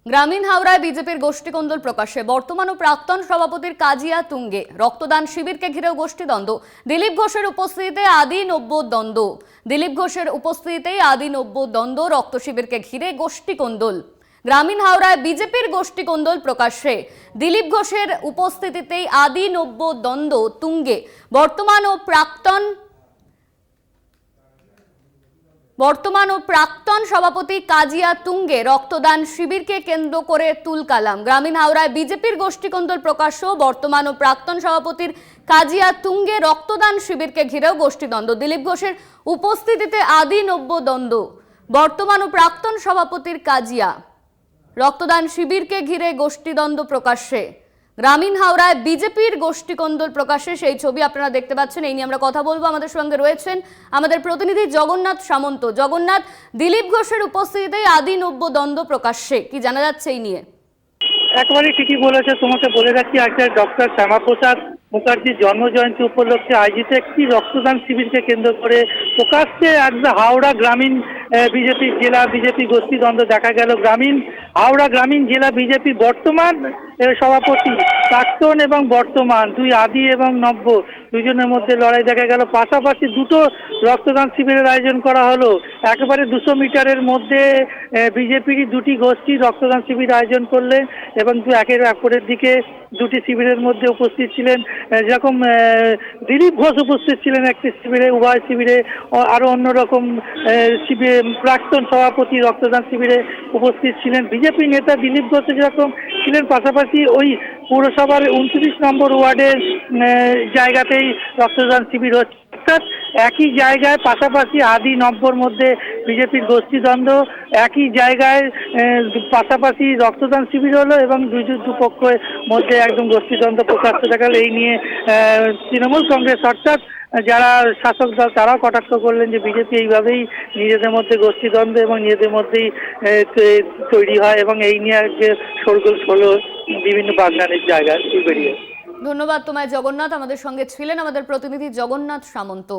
গ্রামীণ হাওড়ায় বিজেপির গোষ্ঠীকন্দল প্রকাশ্যে। বর্তমান ও প্রাক্তন সভাপতির কাজিয়া তুঙ্গে। রক্তদান শিবিরকে ঘিরেও গোষ্ঠীদ্বন্দ্ব। দিলীপ ঘোষের উপস্থিতিতে আদি নব্য দ্বন্দ্ব। রক্ত শিবিরকে ঘিরে গোষ্ঠীকন্দল। গ্রামীণ হাওড়ায় বিজেপির গোষ্ঠীকন্দল প্রকাশ্যে। দিলীপ ঘোষের উপস্থিতিতেই আদি নব্য দ্বন্দ্ব তুঙ্গে। বর্তমান ও প্রাক্তন সভাপতি কাজিয়া তুঙ্গে। রক্তদান শিবিরকে কেন্দ্র করে তুলকালাম। গ্রামীণ হাওড়ায় বিজেপির গোষ্ঠীকন্দল প্রকাশ্য। বর্তমান ও প্রাক্তন সভাপতির কাজিয়া তুঙ্গে। রক্তদান শিবিরকে ঘিরেও গোষ্ঠীদ্বন্দ্ব। দিলীপ ঘোষের উপস্থিতিতে আদি নব্য দ্বন্দ্ব। বর্তমান ও প্রাক্তন সভাপতির কাজিয়া। রক্তদান শিবিরকে ঘিরে গোষ্ঠীদ্বন্দ্ব প্রকাশ্যে। গ্রামীণ হাওড়ায় বিজেপির গোষ্ঠীকন্দল প্রকাশ্যে, সেই ছবি আপনারা দেখতে পাচ্ছেন। এই নিয়ে আমরা কথা বলবো। আমাদের সঙ্গে রয়েছেন আমাদের প্রতিনিধি জগন্নাথ সামন্ত। জগন্নাথ, দিলীপ ঘোষের উপস্থিতিতে আদি নব্য দ্বন্দ্ব প্রকাশ্যে, কি জানা যাচ্ছে এই নিয়ে? একেবারে ঠিকই বলেছে। তোমাকে বলে রাখি, আজকে ডক্টর শ্যামাপ্রসাদ মুখার্জির জন্মজয়ন্তী উপলক্ষে আয়োজিত একটি রক্তদান শিবিরকে কেন্দ্র করে প্রকাশ্যে একদম হাওড়া গ্রামীণ বিজেপি জেলা বিজেপি গোষ্ঠীদ্বন্দ্ব দেখা গেল। হাওড়া গ্রামীণ জেলা বিজেপি বর্তমান সভাপতি, প্রাক্তন এবং বর্তমান দুই আদি এবং নব্য দুজনের মধ্যে লড়াই দেখা গেল। পাশাপাশি দুটো রক্তদান শিবিরের আয়োজন করা হলো। একেবারে 200 মিটারের মধ্যে বিজেপির দুটি গোষ্ঠী রক্তদান শিবির আয়োজন করলেন এবং একের অপরের দিকে দুটি শিবিরের মধ্যে উপস্থিত ছিলেন। যেরকম দিলীপ ঘোষ উপস্থিত ছিলেন একটি শিবিরে, উভয় শিবিরে আরও অন্যরকম শিবিরে প্রাক্তন সভাপতি রক্তদান শিবিরে উপস্থিত ছিলেন। বিজেপি নেতা দিলীপ ঘোষ যেরকম ছিলেন, পাশাপাশি ওই পৌরসভার 29 নম্বর ওয়ার্ডের জায়গাতেই রক্তদান শিবির হচ্ছে। অর্থাৎ একই জায়গায় পাশাপাশি আদি নব্যর মধ্যে বিজেপির গোষ্ঠীদ্বন্দ্ব, একই জায়গায় পাশাপাশি রক্তদান শিবির হলো এবং দুপক্ষের মধ্যে একদম গোষ্ঠীদ্বন্দ্ব প্রকাশ্য দেখা গেল। এই নিয়ে তৃণমূল কংগ্রেস অর্থাৎ যারা শাসক দল তারাও কটাক্ষ করলেন যে বিজেপি এইভাবেই নিজেদের মধ্যে গোষ্ঠীদ্বন্দ্ব এবং নিজেদের মধ্যেই তৈরি হয় এবং এই নিয়ে যে শোরগোল হলো বিভিন্ন বাগনানের জায়গায় বেরিয়ে। ধন্যবাদ তোমায় জগন্নাথ। আমাদের সঙ্গে ছিলেন আমাদের প্রতিনিধি জগন্নাথ সামন্ত।